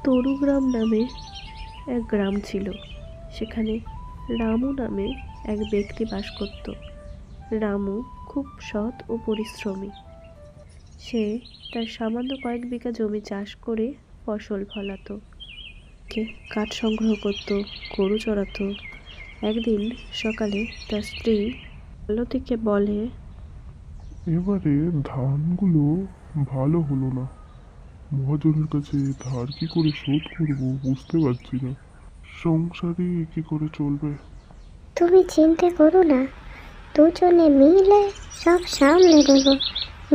তরুগ্রাম নামে এক গ্রাম ছিল। সেখানে রামু নামে এক ব্যক্তি বাস করত। রামু খুব সৎ ও পরিশ্রমী। সে তার সামান্য কয়েক বিঘা জমি চাষ করে ফসল ফলাতো, কাঠ সংগ্রহ করত, গরু চড়াতো। একদিন সকালে তার স্ত্রী মালতীকে বলে, এবারে ধানগুলো ভালো হলো না। মহাজনের কাছে ধার কি করে শোধ করবো বুঝতে পারছি না। সংসারে কি করে চলবে? তুমি চিন্তা করো না, দুজনে মিলে সব সামলে নেব।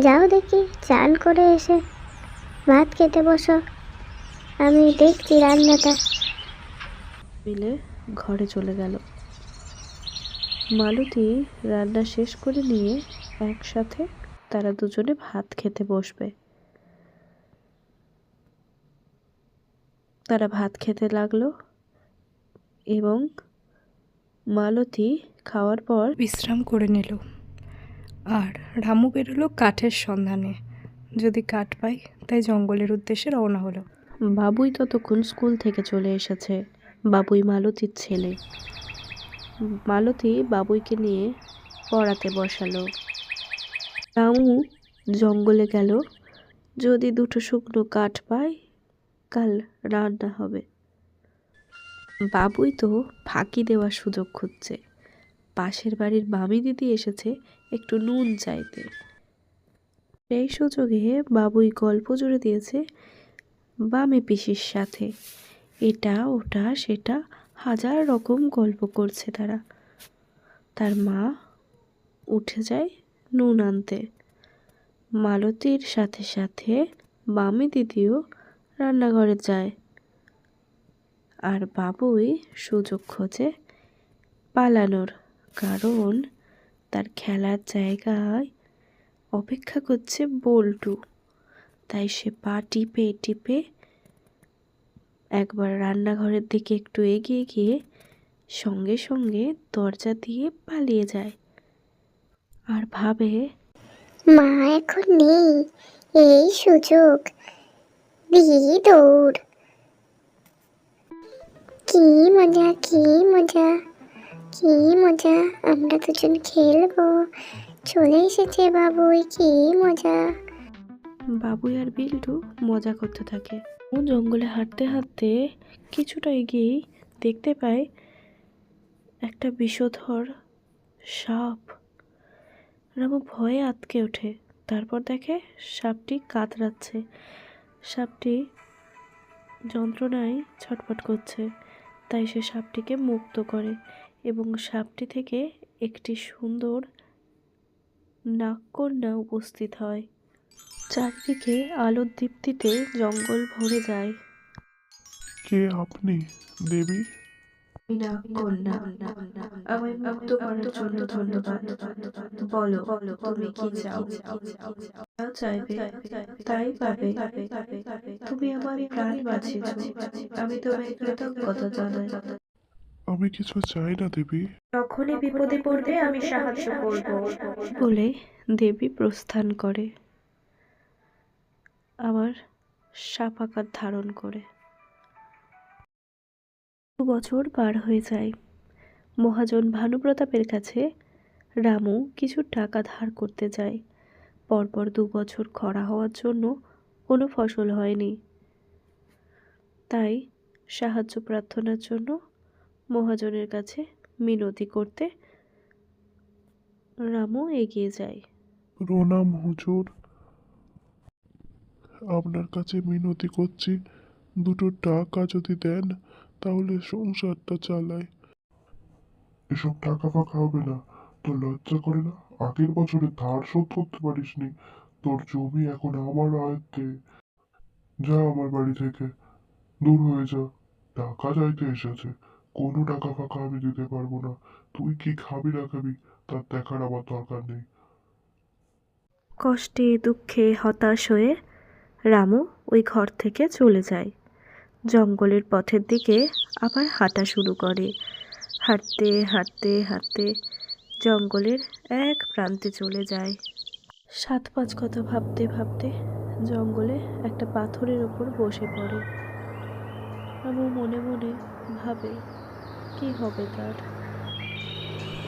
যাও দেখি চান করে এসে ভাত খেতে বসো, আমি দেখছি রান্নাটা। মিলে ঘরে চলে গেল। মালতী রান্না শেষ করে নিয়ে একসাথে তারা দুজনে ভাত খেতে বসবে। তারা ভাত খেতে লাগলো এবং মালতী খাওয়ার পর বিশ্রাম করে নিল। আর রামু বেরোলো কাঠের সন্ধানে, যদি কাঠ পাই তাই জঙ্গলের উদ্দেশ্যে রওনা হলো। বাবুই ততক্ষণ স্কুল থেকে চলে এসেছে। বাবুই মালতীর ছেলে। মালতী বাবুইকে নিয়ে পড়াতে বসালো। রামু জঙ্গলে গেল, যদি দুটো শুকনো কাঠ পায় কাল রান্না হবে। বাবুই তো ফাঁকি দেওয়ার সুযোগ খুঁজছে। পাশের বাড়ির মামি দিদি এসেছে একটু নুন চাইতে। সেই সুযোগে বাবুই গল্প জুড়ে দিয়েছে বামে পিসির সাথে। এটা ওটা সেটা হাজার রকম গল্প করছে তারা। তার মা উঠে যায় নুন আনতে। মালতীর সাথে সাথে বামি দিদিও রান্নাঘরে যায়। আর বাবুই সুযোগ খোঁজে পালানোর, কারণ তার খেলার জায়গায় অপেক্ষা করছে বল্টু। তাই সে পা টিপে টিপে একবার রান্নাঘরের দিকে একটু এগিয়ে গিয়ে সঙ্গে সঙ্গে দরজা দিয়ে পালিয়ে যায় আর ভাবে, মা এখন নেই, এই সুযোগ, দিয়ে দৌড়। কি মজা, কি মজা, কি মজা, আমরা দুজন খেলবো, চলে এসেছে বাবুই, কি মজা। বাবুই আর বিল্টু মজা করতে থাকে। ও জঙ্গলে হাঁটতে হাঁটতে কিছুটা এগিয়েই দেখতে পায় একটা বিষধর সাপ। রামু ভয়ে আঁতকে ওঠে। তারপর দেখে সাপটি কাতরাচ্ছে। সাপটি যন্ত্রণায় ছটফট করছে। তাই সে সাপটিকে মুক্ত করে এবং সাপটি থেকে একটি সুন্দর নাগকন্যা উপস্থিত হয়। চারদিকে আলোর দীপ্তিতে জঙ্গল ভরে যায়। কে আপনি, দেবী? নাগকন্যা, আমায় মুক্ত করার জন্য ধন্যবাদ। বলো, তুমি কি চাও? যা চাইবে তাই পাবে। তুমি আমার প্রাণ বাঁচিয়েছো, আমি তোমায় কৃতজ্ঞতা জানাই। আমি কিছু চাই না দেবী। যখনই বিপদে পড়বে আমি সাহায্য করব বলে দেবী প্রস্থান করে, আবার সাপ আকার ধারণ করে। 2 বছর পার হয়ে যায়। মহাজন ভানুপ্রতাপের কাছে রামু কিছু টাকা ধার করতে যায়। পরপর 2 বছর খরা হওয়ার জন্য কোনো ফসল হয়নি। তাই সাহায্য প্রার্থনার জন্য মহাজনের কাছে মিনতি করতে রামু এগিয়ে যায়। প্রণাম হুজুর, আপনার কাছে মিনতি করছি, দুটো টাকা যদি দেন তাহলে সংসারটা চালাই। এসব টাকা ফাঁকা হবে না। তোর লজ্জা করে না? আগের বছরে ধার শোধ করতে পারিসনি। তোর জমি এখন আমার আয়ত্তে। যা আমার বাড়ি থেকে, দূর হয়ে যা। টাকা চাইতে এসেছে, কোনো টাকা ফাঁকা আমি দিতে পারবো না। তুই কি খাবি না খাবি তার দেখার আমার দরকার নেই। কষ্টে দুঃখে হতাশ হয়ে রামু ওই ঘর থেকে চলে যায়। জঙ্গলের পথের দিকে আবার হাঁটা শুরু করে। হাঁটতে হাঁটতে হাঁটতে জঙ্গলের এক প্রান্তে চলে যায়। 7-5 কথা ভাবতে ভাবতে জঙ্গলে একটা পাথরের ওপর বসে পড়ে। রামু মনে মনে ভাবে কি হবে তার।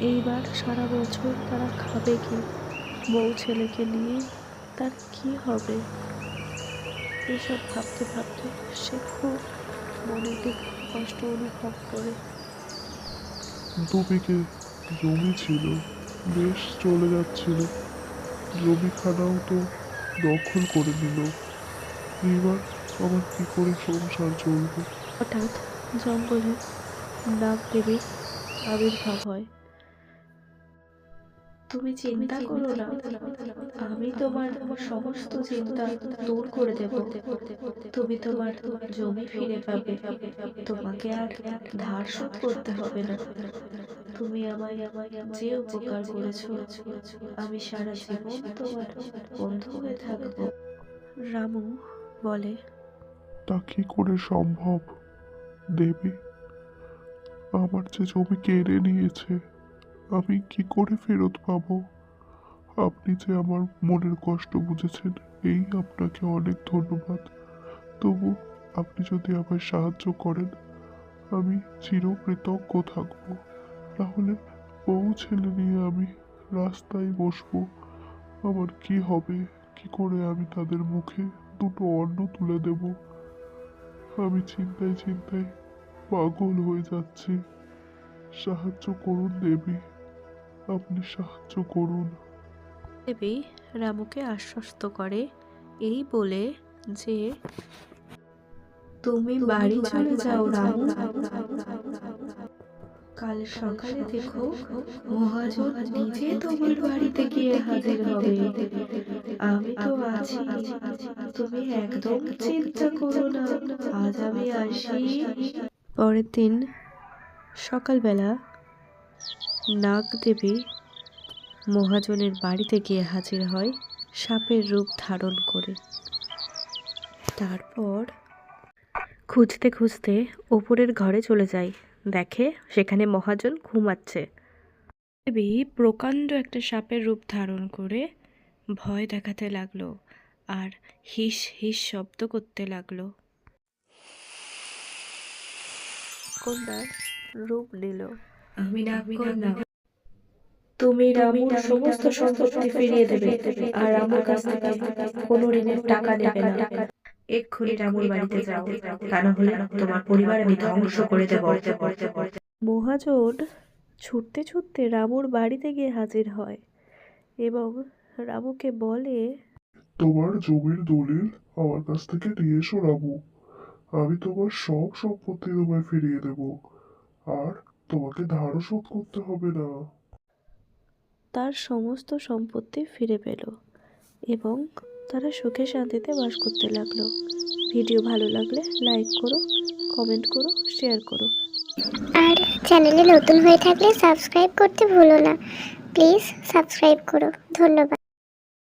এইবার সারা বছর তারা খাবে কি, বউ ছেলেকে নিয়ে তার কি হবে। এসব ভাবতে ভাবতে সে খুব মনে দুঃখ কষ্ট অনুভব করে। 2 বিঘে জমি ছিল, বেশ চলে যাচ্ছিল। জমিখানাও তো দখল করে নিল। এইবার আমার কি করে সংসার চলবে? হঠাৎ জঙ্গলে নাগ দেবীর আবির্ভাব হয়। তুমি চিন্তা করো না, আমি তোমার সমস্ত চিন্তা দূর করে দেব। তুমি তোমার জমি ফিরে পাবে, তোমাকে আর ধার শোধ করতে হবে না। তুমি আমায় যে উপকার করেছো, আমি সারা জীবন তোমার বন্ধু হয়ে থাকবো। রামু বলে, তা কি করে সম্ভব দেবী? আমার যে জমি কেড়ে নিয়েছে, আমি কি করে ফেরত পাবো? আপনি যে আমার মনের কষ্ট বুঝেছেন, এই আপনাকে অনেক ধন্যবাদ। তবু আপনি যদি আমায় সাহায্য করেন, আমি চিরকৃতজ্ঞ থাকবো। তাহলে বউ ছেলে নিয়ে আমি রাস্তায় বসবো। আমার কি হবে? কি করে আমি তাদের মুখে 2টো অন্ন তুলে দেব? আমি চিন্তায় চিন্তায় পাগল হয়ে যাচ্ছি। সাহায্য করুন দেবী, আপনি সাহায্য করুন। দেবী রামুকে আশ্বস্ত করে এই বলে যে, তুমি বাড়ি চলে যাও রামু। কাল সকালে দেখো মহাজন নিজে তোমার বাড়িতে গিয়ে হাজির হবে। আমি তো আছি, তুমি একদম চিন্তা করো না। আজ আমি আসি। পরের দিন সকালবেলা নাগ দেবী মহাজনের বাড়িতে গিয়ে হাজির হয় সাপের রূপ ধারণ করে। তারপর খুঁজতে খুঁজতে ওপরের ঘরে চলে যায়, দেখে সেখানে মহাজন ঘুমাচ্ছে। দেবী প্রকাণ্ড একটা সাপের রূপ ধারণ করে ভয় দেখাতে লাগলো আর হিস হিস শব্দ করতে লাগলো। কন্যার রূপ নিল। আমি নাগকন্যা, তুমি রামুর সমস্ত সম্পত্তি ফিরিয়ে দেবে আর আমার কাছ থেকে কোনো ঋণের টাকা নেবে না। এক্ষুনি রামুর বাড়িতে যাও, তা না হলে তোমার পরিবার আমি ধ্বংস করে দেব। মহাজন ছুটতে ছুটতে রামুর বাড়িতে গিয়ে হাজির হয় এবং রামুকে বলে, তোমার জমির দলিল আমার কাছ থেকে নিয়ে এসো রামু। আমি তোমার সব সম্পত্তি তোমায় ফিরিয়ে দেব, আর তোমাকে ধারও শোধ করতে হবে না। তার সমস্ত সম্পত্তি ফিরে পেল এবং তারা সুখে শান্তিতে বাস করতে লাগলো। ভিডিও ভালো লাগলে লাইক করো, কমেন্ট করো, শেয়ার করো। আর চ্যানেলে নতুন হয়ে থাকলে সাবস্ক্রাইব করতে ভুলো না। প্লিজ সাবস্ক্রাইব করো। ধন্যবাদ।